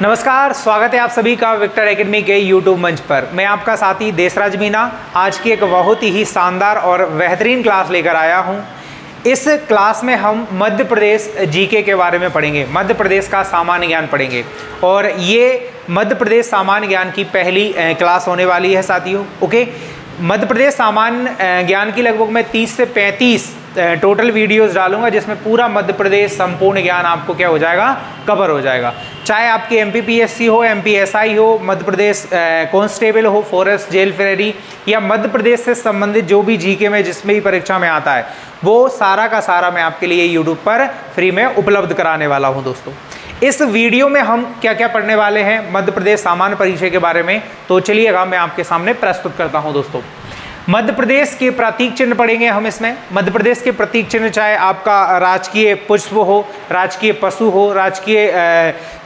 नमस्कार, स्वागत है आप सभी का विक्टर एकेडमी के यूट्यूब मंच पर। मैं आपका साथी देसराज मीना आज की एक बहुत ही शानदार और बेहतरीन क्लास लेकर आया हूं। इस क्लास में हम मध्य प्रदेश जीके के बारे में पढ़ेंगे, मध्य प्रदेश का सामान्य ज्ञान पढ़ेंगे और ये मध्य प्रदेश सामान्य ज्ञान की पहली क्लास होने वाली है साथियों। ओके, मध्य प्रदेश सामान्य ज्ञान की लगभग मैं 30 से 35 टोटल वीडियोस डालूंगा जिसमें पूरा मध्य प्रदेश संपूर्ण ज्ञान आपको क्या हो जाएगा, कवर हो जाएगा। चाहे आपकी एमपीपीएससी हो, एमपीएसआई हो, मध्य प्रदेश कांस्टेबल हो, फॉरेस्ट जेल फेरी या मध्य प्रदेश से संबंधित जो भी जीके में जिसमें भी परीक्षा में आता है वो सारा का सारा मैं आपके लिए यूट्यूब पर फ्री में उपलब्ध कराने वाला हूँ दोस्तों। इस वीडियो में हम क्या क्या पढ़ने वाले हैं मध्य प्रदेश सामान्य परिचय के बारे में, तो चलिएगा मैं आपके सामने प्रस्तुत करता हूं दोस्तों। मध्य प्रदेश के प्रतीक चिन्ह पढ़ेंगे हम इसमें। मध्य प्रदेश के प्रतीक चिन्ह चाहे आपका राजकीय पुष्प हो, राजकीय पशु हो, राजकीय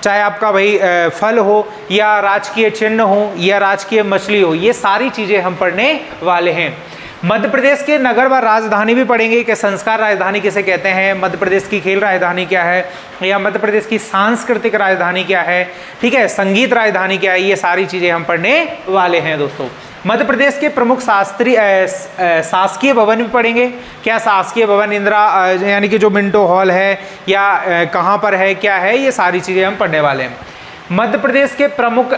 चाहे आपका भाई फल हो या राजकीय चिन्ह हो या राजकीय मछली हो, ये सारी चीज़ें हम पढ़ने वाले हैं। मध्य प्रदेश के नगर व राजधानी भी पढ़ेंगे कि संस्कार राजधानी किसे कहते हैं, मध्य प्रदेश की खेल राजधानी क्या है या मध्य प्रदेश की सांस्कृतिक राजधानी क्या है, ठीक है, संगीत राजधानी क्या है, ये सारी चीज़ें हम पढ़ने वाले हैं दोस्तों। मध्य प्रदेश के प्रमुख शासकीय भवन भी पढ़ेंगे। क्या शासकीय भवन इंदिरा यानी कि जो मिंटो हॉल है या कहाँ पर है, क्या है, ये सारी चीज़ें हम पढ़ने वाले हैं। मध्य प्रदेश के प्रमुख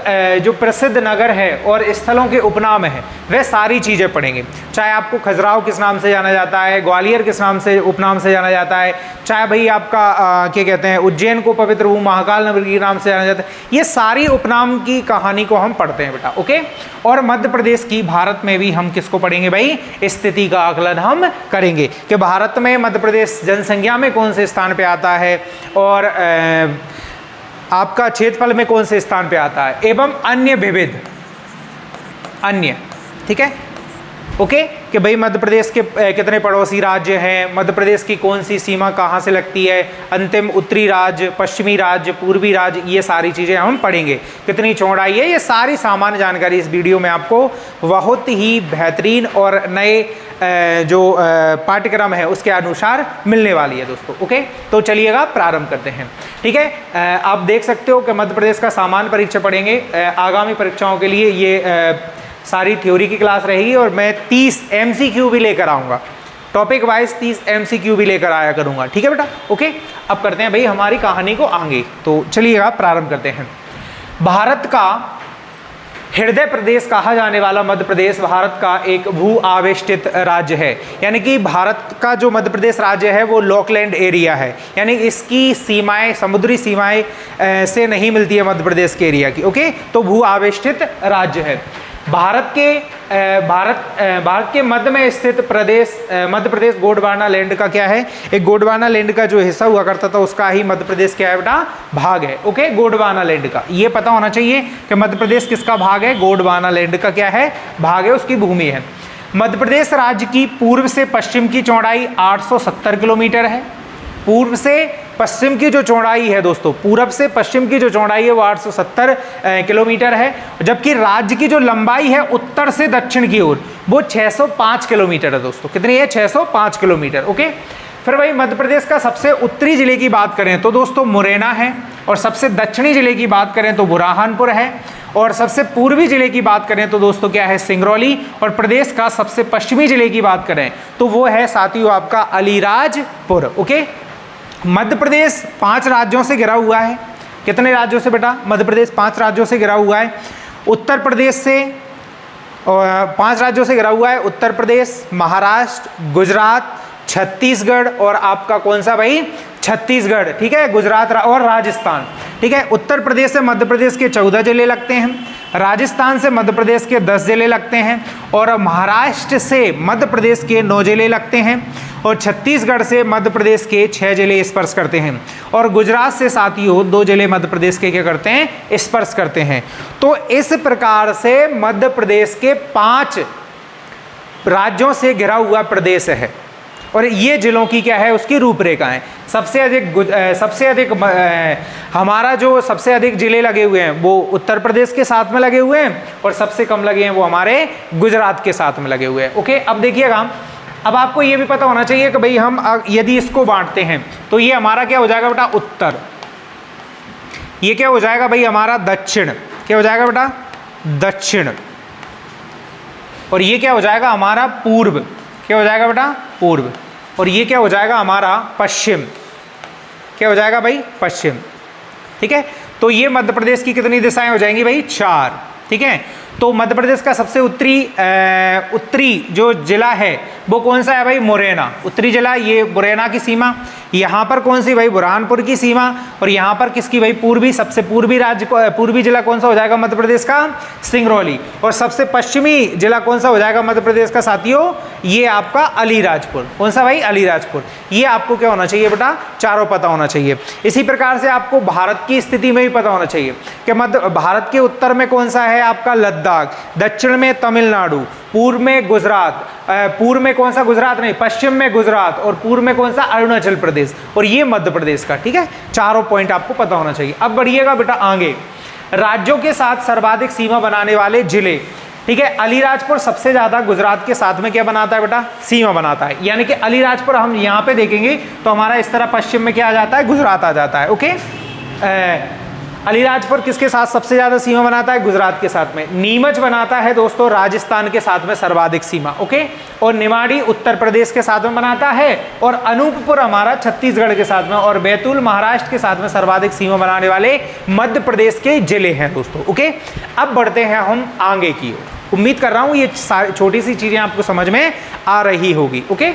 जो प्रसिद्ध नगर है और स्थलों के उपनाम है वह सारी चीज़ें पढ़ेंगे। चाहे आपको खजुराहो किस नाम से जाना जाता है, ग्वालियर किस नाम से उपनाम से जाना जाता है, चाहे भाई आपका क्या कहते हैं उज्जैन को पवित्र भूमि महाकाल नगरी के नाम से जाना जाता है, ये सारी उपनाम की कहानी को हम पढ़ते हैं बेटा। ओके, और मध्य प्रदेश की भारत में भी हम किसको पढ़ेंगे भाई, स्थिति का आकलन हम करेंगे कि भारत में मध्य प्रदेश जनसंख्या में कौन से स्थान पे आता है और आपका क्षेत्रफल में कौन से स्थान पे आता है एवं अन्य विविध अन्य, ठीक है। ओके, कि भाई मध्य प्रदेश के कितने पड़ोसी राज्य हैं, मध्य प्रदेश की कौन सी सीमा कहाँ से लगती है, अंतिम उत्तरी राज्य, पश्चिमी राज्य, पूर्वी राज्य, ये सारी चीज़ें हम पढ़ेंगे। कितनी चौड़ाई है, ये सारी सामान्य जानकारी इस वीडियो में आपको बहुत ही बेहतरीन और नए जो पाठ्यक्रम है उसके अनुसार मिलने वाली है दोस्तों। ओके, तो चलिएगा प्रारंभ करते हैं। ठीक है, आप देख सकते हो कि मध्य प्रदेश का सामान्य परीक्षा पढ़ेंगे। आगामी परीक्षाओं के लिए ये सारी थ्योरी की क्लास रहेगी और मैं 30 MCQ भी लेकर आऊँगा, टॉपिक वाइज 30 MCQ भी लेकर आया करूँगा। ठीक है बेटा। ओके, अब करते हैं भाई हमारी कहानी को आगे, तो चलिएगा प्रारंभ करते हैं। भारत का हृदय प्रदेश कहा जाने वाला मध्य प्रदेश भारत का एक भू आवेष्टित राज्य है, यानी कि भारत का जो मध्य प्रदेश राज्य है वो लॉकलैंड एरिया है, यानी इसकी सीमाएं समुद्री सीमाएं से नहीं मिलती है मध्य प्रदेश के एरिया की। ओके, तो भू आवेष्टित राज्य है। भारत के मध्य में स्थित प्रदेश मध्य प्रदेश गोंडवाना लैंड का क्या है, एक गोंडवाना लैंड का जो हिस्सा हुआ करता था उसका ही मध्य प्रदेश क्या है बेटा, भाग है। ओके, गोंडवाना लैंड का ये पता होना चाहिए कि मध्य प्रदेश किसका भाग है, गोंडवाना लैंड का क्या है, भाग है, उसकी भूमि है। मध्य प्रदेश राज्य की पूर्व से पश्चिम की चौड़ाई 870 किलोमीटर है। पूर्व से पश्चिम की जो चौड़ाई है दोस्तों, पूरब से पश्चिम की जो चौड़ाई है वो 870 किलोमीटर है, जबकि राज्य की जो लंबाई है उत्तर से दक्षिण की ओर वो 605 किलोमीटर है दोस्तों। कितनी है, 605 किलोमीटर। ओके, फिर भाई मध्य प्रदेश का सबसे उत्तरी जिले की बात करें तो दोस्तों मुरैना है, और सबसे दक्षिणी जिले की बात करें तो बुरहानपुर है, और सबसे पूर्वी जिले की बात करें तो दोस्तों क्या है, सिंगरौली, और प्रदेश का सबसे पश्चिमी जिले की बात करें तो वो है साथियों आपका अलीराजपुर। ओके, मध्य प्रदेश 5 राज्यों से घिरा हुआ है। कितने राज्यों से बेटा, मध्य प्रदेश 5 राज्यों से घिरा हुआ है। उत्तर प्रदेश से 5 राज्यों से घिरा हुआ है, उत्तर प्रदेश, महाराष्ट्र, गुजरात, छत्तीसगढ़ और आपका कौन सा भाई, छत्तीसगढ़, ठीक है, गुजरात और राजस्थान। ठीक है, उत्तर प्रदेश से मध्य प्रदेश के 14 जिले लगते हैं, राजस्थान से मध्य प्रदेश के 10 जिले लगते हैं, और महाराष्ट्र से मध्य प्रदेश के 9 जिले लगते हैं, और छत्तीसगढ़ से मध्य प्रदेश के 6 जिले स्पर्श करते हैं, और गुजरात से साथियों 2 जिले मध्य प्रदेश के क्या करते हैं, स्पर्श करते हैं। तो इस प्रकार से मध्य प्रदेश के 5 राज्यों से घिरा हुआ प्रदेश है, और ये जिलों की क्या है, उसकी रूपरेखाएं। सबसे अधिक हमारा जो सबसे अधिक जिले लगे हुए हैं वो उत्तर प्रदेश के साथ में लगे हुए हैं, और सबसे कम लगे हैं वो हमारे गुजरात के साथ में लगे हुए हैं। ओके, अब देखिएगा, अब आपको ये भी पता होना चाहिए कि भाई हम यदि इसको बांटते हैं तो ये हमारा क्या हो जाएगा बेटा, उत्तर। ये क्या हो जाएगा भाई हमारा दक्षिण, क्या हो जाएगा बेटा दक्षिण, और ये क्या हो जाएगा हमारा पूर्व, क्या हो जाएगा बेटा पूर्व, और ये क्या हो जाएगा हमारा पश्चिम, क्या हो जाएगा भाई पश्चिम। ठीक है, तो ये मध्य प्रदेश की कितनी दिशाएं हो जाएंगी भाई 4। ठीक है, तो मध्य प्रदेश का सबसे उत्तरी जो जिला है वो कौन सा है भाई मुरैना, उत्तरी जिला ये मुरैना की सीमा, यहाँ पर कौन सी भाई बुरहानपुर की सीमा, और यहाँ पर किसकी भाई पूर्वी, सबसे पूर्वी राज्य पूर्वी जिला कौन सा हो जाएगा मध्य प्रदेश का सिंगरौली, और सबसे पश्चिमी जिला कौन सा हो जाएगा मध्य प्रदेश का साथियों ये आपका अलीराजपुर, कौन सा भाई अलीराजपुर। ये आपको क्या होना चाहिए बेटा चारों पता होना चाहिए। इसी प्रकार से आपको भारत की स्थिति में भी पता होना चाहिए कि मध्य भारत के उत्तर में कौन सा है आपका लद्दाख, दक्षिण में तमिलनाडु, पूर्व में गुजरात, पूर्व में कौन सा गुजरात नहीं पश्चिम में गुजरात, और पूर्व में कौन सा अरुणाचल प्रदेश, और ये मध्य प्रदेश का। ठीक है, चारों पॉइंट आपको पता होना चाहिए। अब बढ़िएगा बेटा आगे, राज्यों के साथ सर्वाधिक सीमा बनाने वाले जिले। ठीक है, अलीराजपुर सबसे ज्यादा गुजरात के साथ में क्या बनाता है बेटा सीमा बनाता है, यानी कि अलीराजपुर हम यहाँ पे देखेंगे तो हमारा इस तरह पश्चिम में क्या आ जाता है गुजरात आ जाता है। ओके, अलीराजपुर किसके साथ सबसे ज्यादा सीमा बनाता है गुजरात के साथ में। नीमच बनाता है दोस्तों राजस्थान के साथ में सर्वाधिक सीमा। ओके, और निमाड़ी उत्तर प्रदेश के साथ में बनाता है, और अनूपपुर हमारा छत्तीसगढ़ के साथ में, और बैतूल महाराष्ट्र के साथ में सर्वाधिक सीमा बनाने वाले मध्य प्रदेश के जिले हैं दोस्तों। ओके, अब बढ़ते हैं हम आगे की ओर। उम्मीद कर रहा हूं ये छोटी सी चीजें आपको समझ में आ रही होगी। ओके,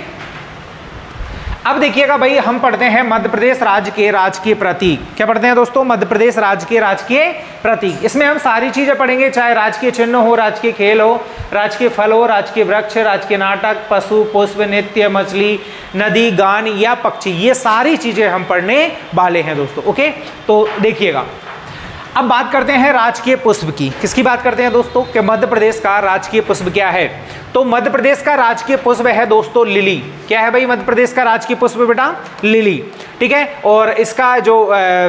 अब देखिएगा भाई हम पढ़ते हैं मध्य प्रदेश राज्य के राजकीय प्रतीक। क्या पढ़ते हैं दोस्तों मध्य प्रदेश राज्य के राजकीय प्रतीक। इसमें हम सारी चीजें पढ़ेंगे, चाहे राजकीय चिन्ह हो, राजकीय खेल हो, राजकीय फल हो, राजकीय वृक्ष, राजकीय नाटक, पशु, पुष्प, नृत्य, मछली, नदी, गान या पक्षी, ये सारी चीजें हम पढ़ने वाले हैं दोस्तों। ओके, तो देखिएगा अब बात करते हैं राजकीय पुष्प की। किसकी बात करते हैं दोस्तों कि मध्य प्रदेश का राजकीय पुष्प क्या है। तो मध्य प्रदेश का राजकीय पुष्प है दोस्तों लिली। क्या है भाई मध्य प्रदेश का राजकीय पुष्प बेटा लिली। ठीक है, और इसका जो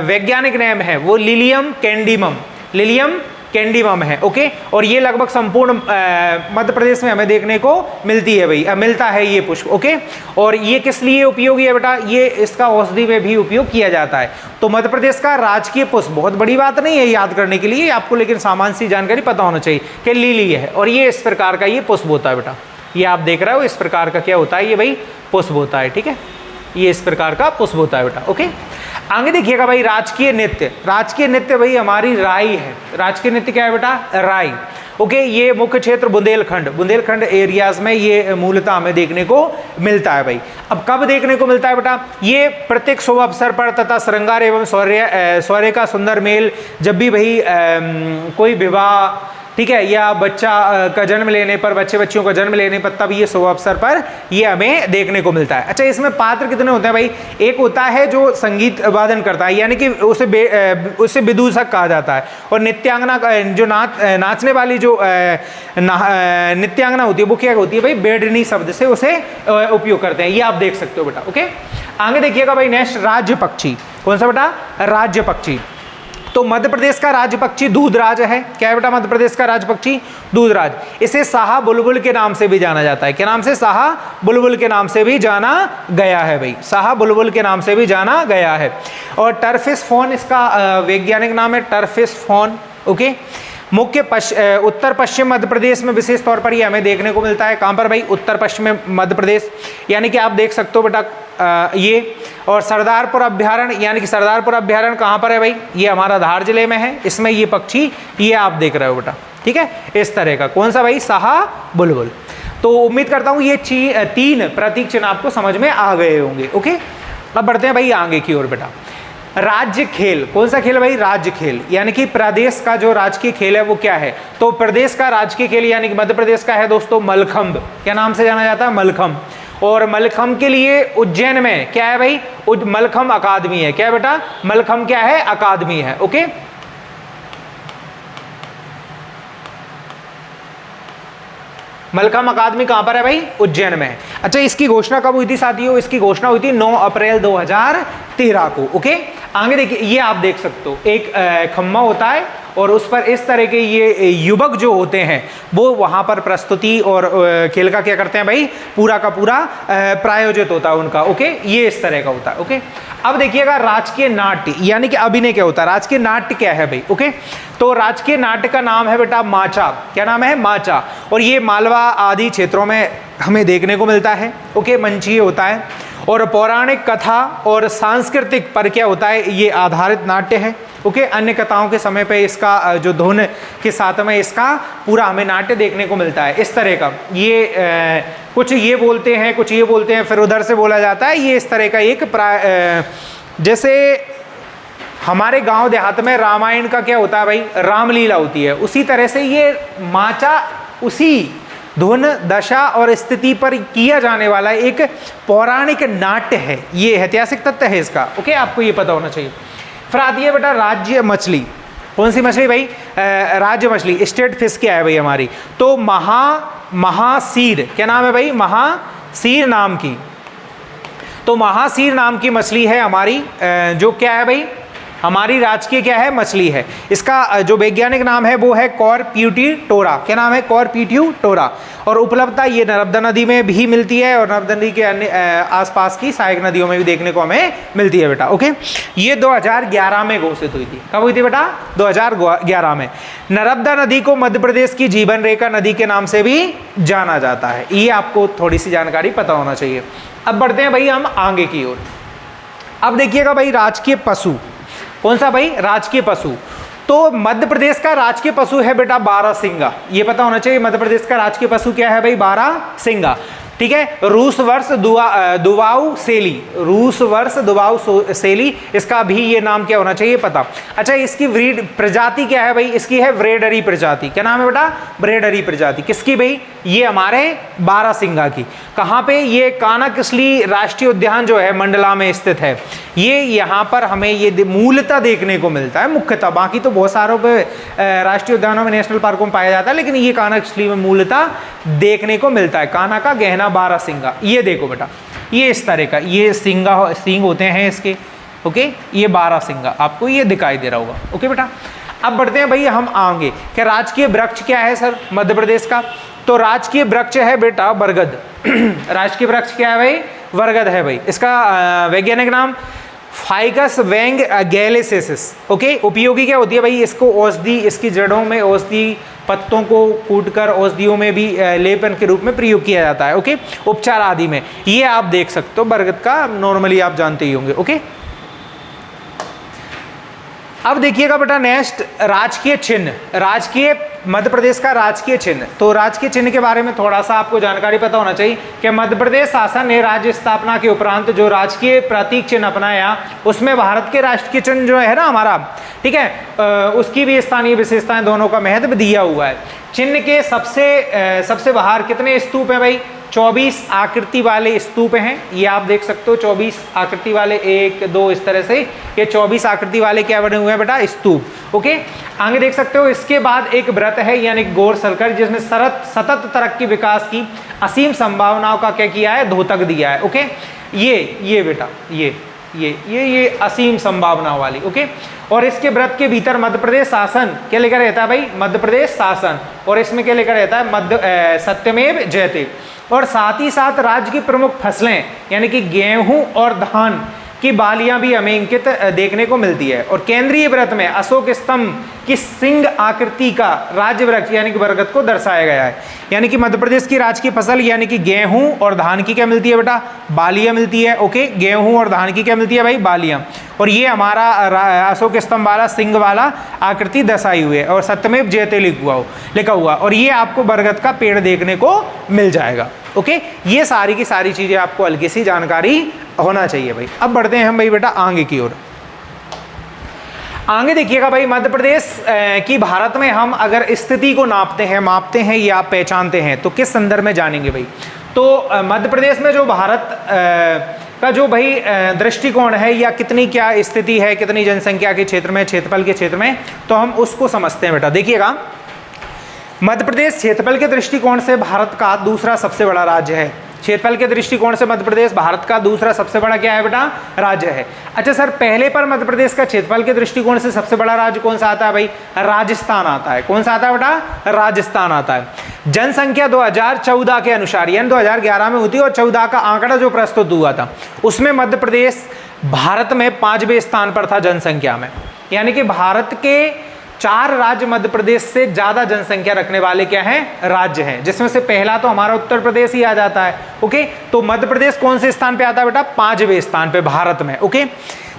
वैज्ञानिक नाम है वो लिलियम कैंडिमम, लिलियम कैंडिमम है। ओके, और ये लगभग संपूर्ण मध्य प्रदेश में हमें देखने को मिलती है भाई, मिलता है ये पुष्प। ओके, और ये किस लिए उपयोगी है बेटा, ये इसका औषधि में भी उपयोग किया जाता है। तो मध्य प्रदेश का राजकीय पुष्प बहुत बड़ी बात नहीं है याद करने के लिए आपको, लेकिन सामान्य सी जानकारी पता होना चाहिए कि लिली है, और ये इस प्रकार का ये पुष्प होता है बेटा। ये आप देख रहे हो इस प्रकार का क्या होता है, ये भाई पुष्प होता है। ठीक है, ये इस प्रकार का पुष्प होता है बेटा। ओके, आगे देखिएगा भाई राजकीय नृत्य। राजकीय नृत्य भाई हमारी राई है। राजकीय नृत्य क्या है बेटा राई। ओके, ये मुख्य क्षेत्र बुंदेलखंड, बुंदेलखंड एरियाज में ये मूलतः हमें देखने को मिलता है भाई। अब कब देखने को मिलता है बेटा, ये प्रत्येक शुभ अवसर पर तथा श्रृंगार एवं शौर्य का सुंदर मेल, जब भी भाई कोई विवाह, ठीक है, या बच्चा का जन्म लेने पर, बच्चे बच्चियों का जन्म लेने पर, तब ये शुभ अवसर पर ये हमें देखने को मिलता है। अच्छा, इसमें पात्र कितने होते हैं भाई, एक होता है जो संगीत वादन करता है, यानी कि उसे विदूषक कहा जाता है, और नित्यांगना जो नाचने वाली जो नित्यांगना होती है वो क्या होती है भाई बेडनी शब्द से उसे उपयोग करते हैं। ये आप देख सकते हो बेटा। ओके, आगे देखिएगा भाई नेक्स्ट राज्य पक्षी। कौन सा बेटा राज्य पक्षी। तो मध्य प्रदेश का राज्य पक्षी दूधराज है। क्या है बेटा मध्य प्रदेश का राज्य पक्षी दूधराज। इसे साहा बुलबुल के नाम से भी जाना जाता है। क्या नाम से, साहा बुलबुल के नाम से भी जाना गया है भाई, साहा बुलबुल के नाम से भी जाना गया है। और टर्फिस फॉन इसका वैज्ञानिक नाम है, टर्फिस फॉन। ओके, मुख्य उत्तर पश्चिम मध्य प्रदेश में विशेष तौर पर ये हमें देखने को मिलता है। कहाँ पर भाई उत्तर पश्चिम मध्य प्रदेश, यानी कि आप देख सकते हो बेटा ये। और सरदारपुर अभ्यारण्य, यानी कि सरदारपुर अभ्यारण्य कहाँ पर है भाई, ये हमारा धार जिले में है। इसमें ये पक्षी ये आप देख रहे हो बेटा। ठीक है, इस तरह का कौन सा भाई साहा बुलबुल। तो उम्मीद करता हूँ ये 3 प्रतीक चिन्ह आपको समझ में आ गए होंगे। ओके, अब बढ़ते हैं भाई आगे की ओर बेटा। राज्य खेल। कौन सा खेल भाई राज्य खेल, यानी कि प्रदेश का जो राजकीय खेल है वो क्या है। तो प्रदेश का राजकीय खेल यानी कि मध्य प्रदेश का है दोस्तों मलखंभ। क्या नाम से जाना जाता है मलखंभ। और मलखंभ के लिए उज्जैन में क्या है भाई मलखंभ अकादमी है। क्या है बेटा मलखंभ क्या है अकादमी है। ओके, मलखंभ अकादमी कहां पर है भाई उज्जैन में है। अच्छा, इसकी घोषणा कब हुई थी साथियों, इसकी घोषणा हुई थी 9 अप्रैल 2013 को। ओके, आगे देखिए ये आप देख सकते हो एक खम्मा होता है और उस पर इस तरह के ये युवक जो होते हैं वो वहाँ पर प्रस्तुति और खेल का क्या करते हैं भाई, पूरा का पूरा प्रायोजित होता है उनका। ओके, ये इस तरह का होता है। ओके, अब देखिएगा राजकीय नाट्य यानी कि अभिनय क्या होता है, राजकीय नाट्य क्या है भाई। ओके, तो राजकीय नाट्य का नाम है बेटा माचा। क्या नाम है? माचा। और ये मालवा आदि क्षेत्रों में हमें देखने को मिलता है। ओके, मंचीय होता है और पौराणिक कथा और सांस्कृतिक पर क्या होता है, ये आधारित नाट्य है। ओके, अन्य कथाओं के समय पे इसका जो धुन के साथ में इसका पूरा हमें नाट्य देखने को मिलता है। इस तरह का ये कुछ ये बोलते हैं, कुछ ये बोलते हैं, फिर उधर से बोला जाता है। ये इस तरह का एक जैसे हमारे गांव देहात में रामायण का क्या होता है भाई, रामलीला होती है, उसी तरह से ये माचा उसी धुन दशा और स्थिति पर किया जाने वाला एक पौराणिक नाट्य है। ये ऐतिहासिक तथ्य है इसका। ओके, आपको ये पता होना चाहिए। फिर आती है बेटा राज्य मछली। कौन सी मछली भाई? राज्य मछली, स्टेट फिश क्या है भाई हमारी? तो महासीर। क्या नाम है भाई? महासीर नाम की। तो महासीर नाम की मछली है हमारी, जो क्या है भाई, हमारी राजकीय क्या है, मछली है। इसका जो वैज्ञानिक नाम है वो है कॉरप्यूटिटोरा। क्या नाम है? कॉरप्यूटिटोरा। और उपलब्धता ये नर्मदा नदी में भी मिलती है और नर्मदा नदी के अन्य आसपास की सहायक नदियों में भी देखने को हमें मिलती है बेटा। ओके, ये 2011 में घोषित हुई थी। कब हुई थी बेटा? 2011 में। नर्मदा नदी को मध्य प्रदेश की जीवन रेखा नदी के नाम से भी जाना जाता है। ये आपको थोड़ी सी जानकारी पता होना चाहिए। अब बढ़ते हैं भाई हम आगे की ओर। अब देखिएगा भाई राजकीय पशु। कौन सा भाई? राजकीय पशु। तो मध्य प्रदेश का राजकीय पशु है बेटा बारहसिंगा। ये पता होना चाहिए, मध्य प्रदेश का राजकीय पशु क्या है भाई? बारहसिंगा। ठीक है, रूस वर्ष दुवाऊ सेली। रूस वर्ष दुवाऊ सेली, इसका भी ये नाम क्या होना चाहिए पता। अच्छा, इसकी ब्रीड प्रजाति क्या है भाई? इसकी है ब्रेडरी प्रजाति। क्या नाम है बेटा? ब्रेडरी प्रजाति। किसकी भाई? ये हमारे बारहसिंगा की। कहाँ पे? ये कानाकसली राष्ट्रीय उद्यान जो है मंडला में स्थित है। ये यहाँ पर हमें ये मूलतः देखने को मिलता है मुख्यतः। बाकी तो बहुत सारों पे राष्ट्रीय उद्यानों में, नेशनल पार्कों में पाया जाता है, लेकिन ये कानाकसली में मूलतः देखने को मिलता है। काना का गहना बारहसिंगा। ये देखो बेटा, ये इस तरह का ये सींग होते हैं इसके। ओके, ये बारहसिंगा आपको ये दिखाई दे रहा होगा। ओके बेटा, अब बढ़ते हैं भाई हम आगे। क्या राजकीय वृक्ष क्या है सर मध्य प्रदेश का? तो राजकीय वृक्ष है बेटा बरगद। राजकीय वृक्ष क्या है भाई? बरगद है भाई। इसका वैज्ञानिक नाम फाइकस वैंग गैलेसेसिस। ओके, उपयोगी क्या होती है भाई? इसको औषधि, इसकी जड़ों में औषधि, पत्तों को कूटकर औषधियों में भी लेपन के रूप में प्रयोग किया जाता है। ओके, उपचार आदि में ये आप देख सकते हो। बरगद का नॉर्मली आप जानते ही होंगे। ओके, अब देखिएगा बेटा नेक्स्ट राजकीय चिन्ह। राजकीय मध्य प्रदेश का राजकीय चिन्ह। तो राजकीय चिन्ह के बारे में थोड़ा सा आपको जानकारी पता होना चाहिए कि मध्य प्रदेश शासन ने राज्य स्थापना के उपरांत जो राजकीय प्रतीक चिन्ह अपनाया उसमें भारत के राष्ट्रीय चिन्ह जो है ना हमारा, ठीक है, उसकी भी स्थानीय विशेषताएं दोनों का महत्व दिया हुआ है। चिन्ह के सबसे बाहर कितने स्तूप हैं भाई? 24 आकृति वाले स्तूप हैं। ये आप देख सकते हो 24 आकृति वाले, 1 2 इस तरह से ये 24 आकृति वाले क्या बने हुए हैं बेटा? स्तूप। ओके, आगे देख सकते हो। इसके बाद एक व्रत है यानी गौर सर्कल, जिसमें सतत तरक्की विकास की असीम संभावनाओं का क्या किया है? द्योतक दिया है। ओके, ये बेटा ये असीम संभावना वाली। ओके, और इसके व्रत के भीतर मध्य प्रदेश शासन क्या लेकर रहता है भाई? मध्य प्रदेश शासन। और इसमें क्या लेकर रहता है? सत्यमेव जयते। और साथ ही साथ राज्य की प्रमुख फसलें यानी कि गेहूं और धान की बालियां भी हमें इंकित देखने को मिलती है। और केंद्रीय व्रत में अशोक स्तंभ की सिंह आकृति का राज्य वृक्ष यानी कि बरगद को दर्शाया गया है। यानी कि मध्य प्रदेश की राज्य की फसल यानी कि गेहूं और धान की क्या मिलती है बेटा? बालियां मिलती है। ओके, गेहूं और धान की क्या मिलती है भाई? बालियां। और ये हमारा अशोक स्तंभ वाला सिंह वाला आकृति दर्शाई हुई है और सत्यमेव जयते लिखा हुआ। और ये आपको बरगद का पेड़ देखने को मिल जाएगा। ओके, ये सारी की सारी चीजें आपको हल्की सी जानकारी होना चाहिए भाई। अब बढ़ते हैं हम भाई बेटा आगे की ओर। आगे देखिएगा भाई मध्य प्रदेश की भारत में हम अगर स्थिति को मापते हैं या पहचानते हैं तो किस संदर्भ में जानेंगे भाई? तो मध्य प्रदेश में जो भारत का जो भाई दृष्टिकोण है या कितनी क्या स्थिति है, कितनी जनसंख्या के क्षेत्र में, क्षेत्रफल के क्षेत्र में, तो हम उसको समझते हैं बेटा। देखिएगा मध्य प्रदेश क्षेत्रफल के दृष्टिकोण से भारत का दूसरा सबसे बड़ा राज्य है। क्षेत्रफल के दृष्टिकोण से मध्य प्रदेश भारत का दूसरा सबसे बड़ा क्या है बेटा, राज्य है। अच्छा सर, पहले पर मध्य प्रदेश का क्षेत्रफल के दृष्टिकोण से सबसे बड़ा राज्य कौन सा आता है भाई, राजस्थान आता है। कौन सा आता है बेटा, राजस्थान आता है। जनसंख्या 2014 के अनुसार, यानी 2011 में हुई थी, और 14 का आंकड़ा जो प्रस्तुत हुआ था उसमें मध्य प्रदेश भारत में 5वें स्थान पर था जनसंख्या में। यानी कि भारत के 4 राज्य मध्य प्रदेश से ज्यादा जनसंख्या रखने वाले क्या हैं, राज्य हैं, जिसमें से पहला तो हमारा उत्तर प्रदेश ही आ जाता है। ओके, तो मध्य प्रदेश कौन से स्थान पे आता है बेटा, 5वें स्थान पे भारत में। ओके,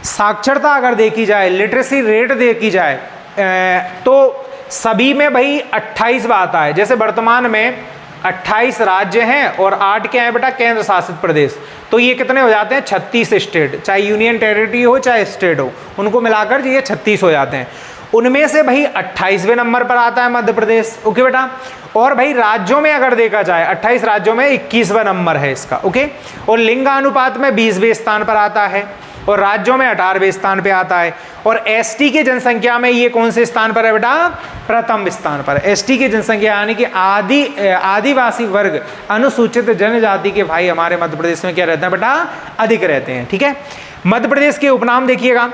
साक्षरता अगर देखी जाए, लिटरेसी रेट देखी जाए तो सभी में भाई 28वां आता है। जैसे वर्तमान में 28 राज्य हैं और 8 क्या है बेटा, केंद्र शासित प्रदेश। तो ये कितने हो जाते हैं, 36 स्टेट, चाहे यूनियन टेरिटरी हो चाहे स्टेट हो, उनको मिलाकर ये 36 हो जाते हैं। उनमें से भाई 28वें नंबर पर आता है मध्य प्रदेश। ओके बेटा, और भाई राज्यों में अगर देखा जाए 28 राज्यों में 21वां नंबर है इसका। ओके, और लिंगानुपात में 20वें स्थान पर आता है, और राज्यों में 18वें स्थान पे आता है। और एसटी की जनसंख्या में ये कौन से स्थान पर है बेटा, प्रथम स्थान पर। एसटी की जनसंख्या यानी कि आदिवासी वर्ग, अनुसूचित जनजाति के भाई हमारे मध्य प्रदेश में क्या रहते हैं बेटा, अधिक रहते हैं। ठीक है, मध्य प्रदेश के उपनाम देखिएगा,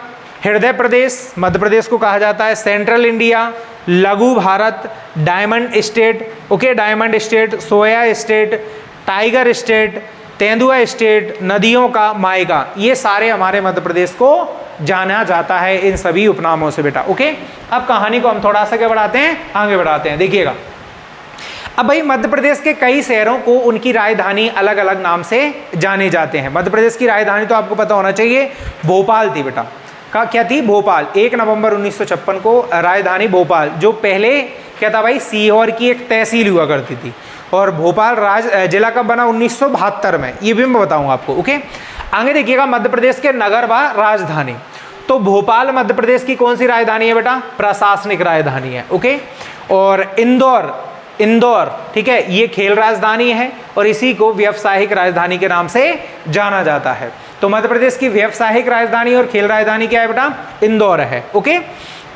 हृदय प्रदेश मध्य प्रदेश को कहा जाता है, सेंट्रल इंडिया, लघु भारत, diamond state, okay diamond state, soya state, tiger state, तेंदुआ स्टेट, नदियों का मायका, ये सारे हमारे मध्य प्रदेश को जाना जाता है इन सभी उपनामों से बेटा। ओके, अब कहानी को हम थोड़ा सा क्या बढ़ाते हैं, आगे बढ़ाते हैं। देखिएगा, अब भाई मध्य प्रदेश के कई शहरों को उनकी राजधानी अलग अलग नाम से जाने जाते हैं। मध्य प्रदेश की राजधानी तो आपको पता होना चाहिए, भोपाल थी बेटा। क्या थी, भोपाल। 1 नवंबर 1956 को राजधानी भोपाल, जो पहले क्या था भाई, सीहोर की एक तहसील हुआ करती थी। और भोपाल जिला कब बना, 1972 में, ये भी मैं बताऊंगा आपको। ओके, आगे देखिएगा, मध्य प्रदेश के नगर व राजधानी। तो भोपाल मध्य प्रदेश की कौन सी राजधानी है बेटा, प्रशासनिक राजधानी है। ओके, और इंदौर ठीक है, ये खेल राजधानी है, और इसी को व्यावसायिक राजधानी के नाम से जाना जाता है। तो मध्य प्रदेश की व्यावसायिक राजधानी और खेल राजधानी क्या है बेटा, इंदौर है। ओके,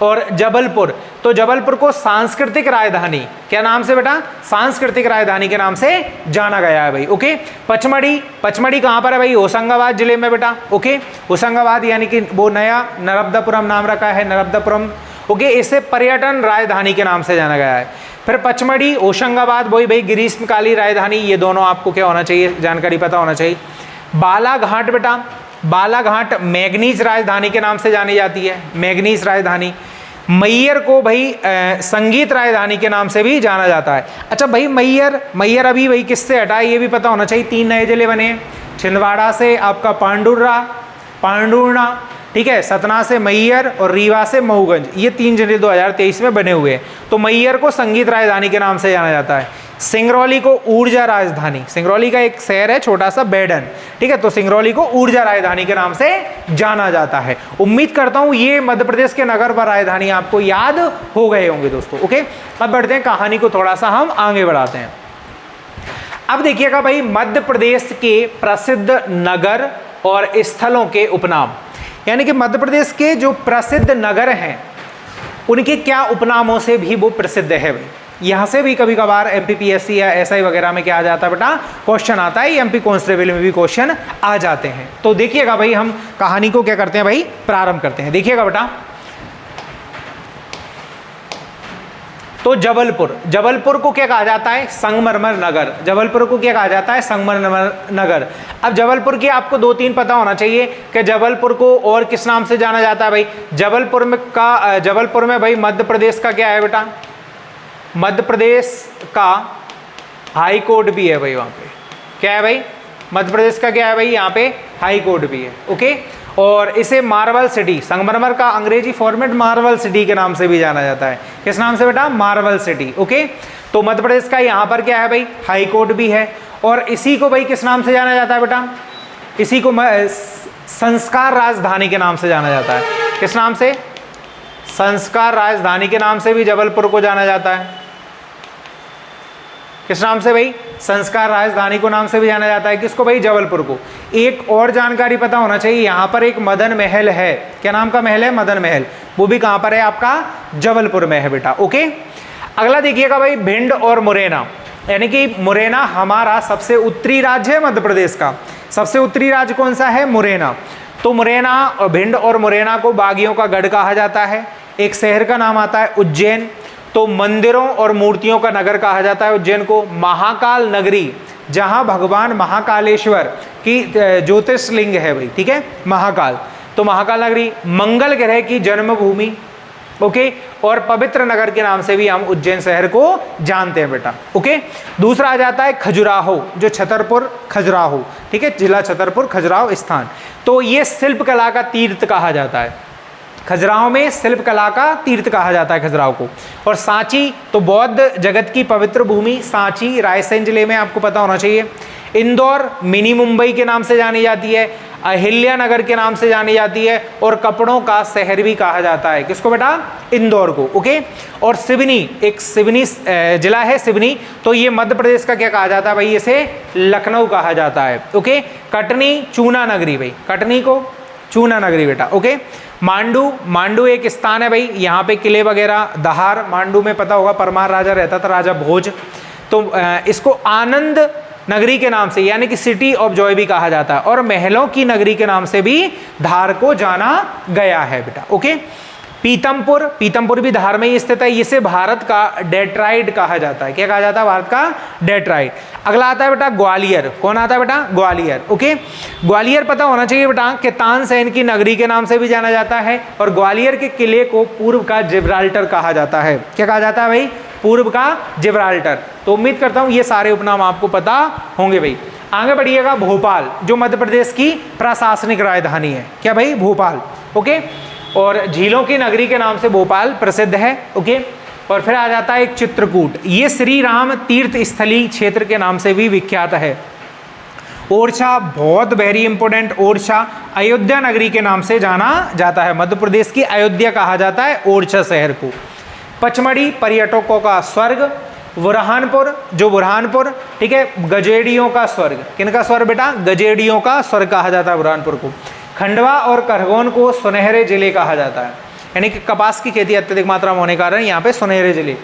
और जबलपुर, तो जबलपुर को सांस्कृतिक राजधानी, क्या नाम से बेटा, सांस्कृतिक राजधानी के नाम से जाना गया है भाई। ओके, पचमढ़ी कहाँ पर है भाई, होशंगाबाद जिले में बेटा। ओके, होशंगाबाद यानी कि वो नया नर्मदापुरम नाम रखा है, नर्मदापुरम। ओके, इसे पर्यटन राजधानी के नाम से जाना गया है। फिर पचमढ़ी, होशंगाबाद, वही भाई ग्रीष्मकालीन राजधानी, ये दोनों आपको क्या होना चाहिए, जानकारी पता होना चाहिए। बालाघाट बेटा, बालाघाट मैग्नीज राजधानी के नाम से जानी जाती है, मैग्नीज राजधानी। मैयर को भाई संगीत राजधानी के नाम से भी जाना जाता है। अच्छा भाई, मैयर अभी भाई किससे हटा है, ये भी पता होना चाहिए। 3 नए जिले बने हैं, छिंदवाड़ा से आपका पांडुर्णा, ठीक है, सतना से मैयर, और रीवा से मऊगंज, ये 3 जिले 2023 में बने हुए हैं। तो मैयर को संगीत राजधानी के नाम से जाना जाता है। सिंगरौली को ऊर्जा राजधानी, सिंगरौली का एक शहर है छोटा सा बैडन, ठीक है, तो सिंगरौली को ऊर्जा राजधानी के नाम से जाना जाता है। उम्मीद करता हूं ये मध्य प्रदेश के नगर व राजधानी आपको याद हो गए होंगे दोस्तों। ओके, अब बढ़ते हैं, कहानी को थोड़ा सा हम आगे बढ़ाते हैं। अब देखिएगा भाई, मध्य प्रदेश के प्रसिद्ध नगर और स्थलों के उपनाम, यानी कि मध्य प्रदेश के जो प्रसिद्ध नगर हैं उनके क्या उपनामों से भी वो प्रसिद्ध है भाई। यहाँ से भी कभी कभार एमपीपीएससी या एसआई वगैरह में क्या आ जाता है बेटा, क्वेश्चन आता है, एमपी कांस्टेबल में भी क्वेश्चन आ जाते हैं। तो देखिएगा भाई, हम कहानी को क्या करते हैं भाई, प्रारंभ करते हैं। देखिएगा बेटा, तो जबलपुर को क्या कहा जाता है, संगमरमर नगर। जबलपुर को क्या कहा जाता है, संगमरमर नगर। अब जबलपुर की आपको 2-3 पता होना चाहिए कि जबलपुर को और किस नाम से जाना जाता है भाई। जबलपुर में भाई मध्य प्रदेश का क्या है बेटा, मध्य प्रदेश का हाई कोर्ट भी है भाई। वहाँ पे क्या है भाई, मध्य प्रदेश का क्या है भाई, यहाँ पे हाई कोर्ट भी है। ओके, और इसे मार्बल सिटी, संगमरमर का अंग्रेजी फॉर्मेट मार्बल सिटी के नाम से भी जाना जाता है। किस नाम से बेटा, मार्बल सिटी। ओके, तो मध्य प्रदेश का यहाँ पर क्या है भाई, हाई कोर्ट भी है। और इसी को भाई किस नाम से जाना जाता है बेटा, इसी को संस्कार राजधानी के नाम से जाना जाता है। किस नाम से, संस्कार राजधानी के नाम से भी जबलपुर को जाना जाता है। किस नाम से भाई, संस्कार राजधानी को नाम से भी जाना जाता है। किसको भाई, जबलपुर को। एक और जानकारी पता होना चाहिए, यहाँ पर एक मदन महल है। क्या नाम का महल है, मदन महल। वो भी कहाँ पर है आपका, जबलपुर में है बेटा। ओके, अगला देखिएगा भाई, भिंड और मुरैना। यानी कि मुरैना हमारा सबसे उत्तरी राज्य है मध्य प्रदेश का। सबसे उत्तरी राज्य कौन सा है? मुरैना। तो मुरैना और भिंड और मुरैना को बागियों का गढ़ कहा जाता है। एक शहर का नाम आता है उज्जैन। तो मंदिरों और मूर्तियों का नगर कहा जाता है उज्जैन को। महाकाल नगरी, जहां भगवान महाकालेश्वर की ज्योतिषलिंग है भाई, ठीक है, महाकाल। तो महाकाल नगरी। मंगल ग्रह की जन्मभूमि, ओके, और पवित्र नगर के नाम से भी हम उज्जैन शहर को जानते हैं बेटा, ओके। दूसरा आ जाता है खजुराहो, जो छतरपुर खजुराहो, ठीक है, जिला छतरपुर खजुराहो स्थान। तो ये शिल्प कला का तीर्थ कहा जाता है। खजुराहो में शिल्प कला का तीर्थ कहा जाता है खजुराहो को। और सांची, तो बौद्ध जगत की पवित्र भूमि सांची रायसेन जिले में, आपको पता होना चाहिए। इंदौर मिनी मुंबई के नाम से जानी जाती है। अहिल्या नगर के नाम से जानी जाती है। और कपड़ों का शहर भी कहा जाता है। किसको बेटा? इंदौर को, ओके। और सिवनी, एक सिवनी जिला है सिवनी, तो ये मध्य प्रदेश का क्या कहा जाता है भाई? इसे लखनऊ कहा जाता है, ओके। कटनी चूना नगरी भाई, कटनी को चूना नगरी बेटा, ओके। मांडू, मांडू एक स्थान है भाई, यहाँ पे किले वगैरह। दहार, मांडू में पता होगा परमार राजा रहता था, राजा भोज। तो इसको आनंद नगरी के नाम से, यानी कि सिटी ऑफ जॉय भी कहा जाता है। और महलों की नगरी के नाम से भी धार को जाना गया है बेटा, ओके। पीतमपुर, पीतमपुर भी धार में ही स्थित है। इसे भारत का डेट्राइट कहा जाता है। क्या कहा जाता है? भारत का डेट्राइट। अगला आता है बेटा ग्वालियर। कौन आता है बेटा? ग्वालियर, ओके। ग्वालियर पता होना चाहिए बेटा कि तानसेन की नगरी के नाम से भी जाना जाता है। और ग्वालियर के किले को पूर्व का जिब्राल्टर कहा जाता है। क्या कहा जाता है भाई? पूर्व का जिब्राल्टर। तो उम्मीद करता हूं ये सारे उपनाम आपको पता होंगे भाई। आगे बढ़िएगा, भोपाल, जो मध्य प्रदेश की प्रशासनिक राजधानी है। क्या भाई? भोपाल, ओके। और झीलों की नगरी के नाम से भोपाल प्रसिद्ध है, ओके। और फिर आ जाता है एक चित्रकूट, ये श्री राम तीर्थ स्थली क्षेत्र के नाम से भी विख्यात है। ओरछा, बहुत वेरी इंपोर्टेंट, ओरछा अयोध्या नगरी के नाम से जाना जाता है। मध्य प्रदेश की अयोध्या कहा जाता है ओरछा शहर को। पचमढ़ी, पर्यटकों का स्वर्ग। बुरहानपुर, जो बुरहानपुर, ठीक है, गजेड़ियों का स्वर्ग। किनका स्वर्ग बेटा? गजेड़ियों का स्वर्ग कहा जाता है बुरहानपुर को। खंडवा और खरगोन को सुनहरे जिले कहा जाता है, यानी कि कपास की खेती अत्यधिक मात्रा में होने के कारण यहाँ पे सुनहरे जिले।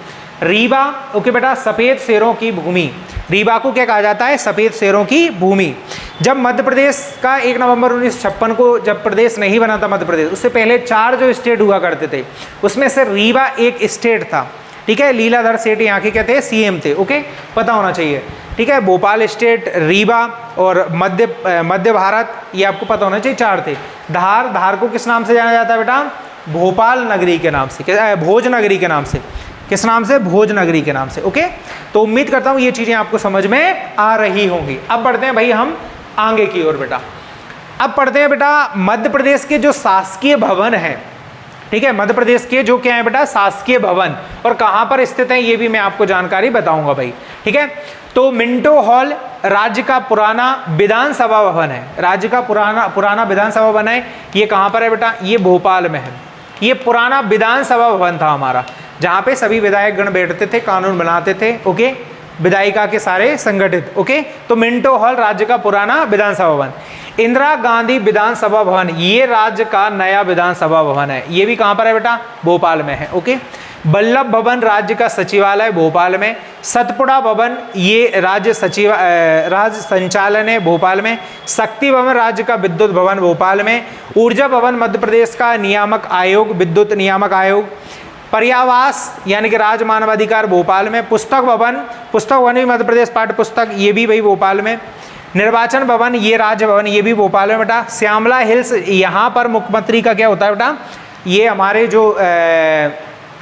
रीवा, ओके बेटा, सफ़ेद शेरों की भूमि। रीवा को क्या कहा जाता है? सफ़ेद शेरों की भूमि। जब मध्य प्रदेश का 1 नवंबर 1956 को जब प्रदेश नहीं बना था मध्य प्रदेश, उससे पहले 4 जो स्टेट हुआ करते थे, उसमें से रीवा एक स्टेट था, ठीक है। लीलाधर सेठ यहाँ के क्या थे? सीएम थे, ओके, पता होना चाहिए, ठीक है। भोपाल स्टेट, रीवा और मध्य भारत, ये आपको पता होना चाहिए, 4 थे। धार, धार को किस नाम से जाना जाता है बेटा? भोपाल नगरी के नाम से, भोज नगरी के नाम से। किस नाम से? भोज नगरी के नाम से, ओके। तो उम्मीद करता हूँ ये चीज़ें आपको समझ में आ रही होंगी। अब बढ़ते हैं भाई हम आगे की ओर बेटा। अब पढ़ते हैं बेटा मध्य प्रदेश के जो शासकीय भवन हैं, ठीक है, मध्य प्रदेश के जो क्या है बेटा? शासकीय भवन, और कहाँ पर स्थित हैं ये भी मैं आपको जानकारी बताऊंगा भाई, ठीक है। तो मिंटो हॉल राज्य का पुराना विधानसभा भवन है, राज्य का पुराना विधानसभा भवन है। ये कहाँ पर है बेटा? ये भोपाल में है। ये पुराना विधानसभा भवन था हमारा, जहाँ पे सभी विधायक गण बैठते थे, कानून बनाते थे, ओके, विधायिका के सारे संगठित, ओके। तो मिंटो हॉल राज्य का पुराना विधानसभा भवन। इंदिरा गांधी विधानसभा भवन, ये राज्य का नया विधानसभा भवन है। ये भी कहाँ पर है बेटा? भोपाल में है, ओके। वल्लभ भवन राज्य का सचिवालय भोपाल में। सतपुड़ा भवन ये राज्य संचालन है भोपाल में। शक्ति भवन राज्य का विद्युत भवन भोपाल में। ऊर्जा भवन मध्य प्रदेश का नियामक आयोग, विद्युत नियामक आयोग। पर्यावास यानी कि राज्य मानवाधिकार भोपाल में। पुस्तक भवन भी मध्य प्रदेश पाठ्य पुस्तक, ये भी भाई भोपाल में। निर्वाचन भवन ये राज्य भवन, ये भी भोपाल में बेटा। श्यामला हिल्स, यहाँ पर मुख्यमंत्री का क्या होता है बेटा? ये हमारे जो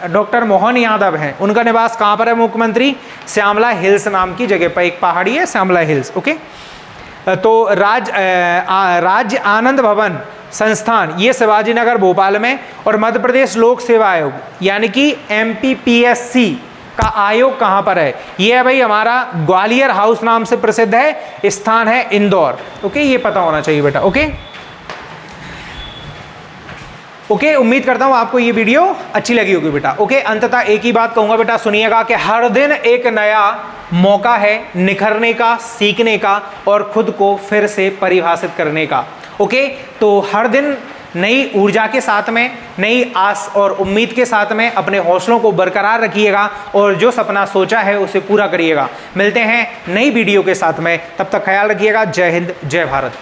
डॉक्टर मोहन यादव हैं, उनका निवास कहाँ पर है? मुख्यमंत्री श्यामला हिल्स नाम की जगह पर, एक पहाड़ी है श्यामला हिल्स, ओके। तो राज्य आनंद भवन संस्थान ये शिवाजी नगर भोपाल में। और मध्य प्रदेश लोक सेवा आयोग यानी कि MPPSC का आयोग कहाँ पर है? ये है भाई हमारा ग्वालियर हाउस नाम से प्रसिद्ध है, स्थान है इंदौर, ओके। ये पता होना चाहिए बेटा, ओके ओके। उम्मीद करता हूँ आपको ये वीडियो अच्छी लगी होगी बेटा, ओके। अंततः एक ही बात कहूँगा बेटा, सुनिएगा कि हर दिन एक नया मौका है निखरने का, सीखने का और खुद को फिर से परिभाषित करने का, ओके। तो हर दिन नई ऊर्जा के साथ में, नई आस और उम्मीद के साथ में अपने हौसलों को बरकरार रखिएगा और जो सपना सोचा है उसे पूरा करिएगा। मिलते हैं नई वीडियो के साथ में, तब तक ख्याल रखिएगा। जय हिंद, जय भारत।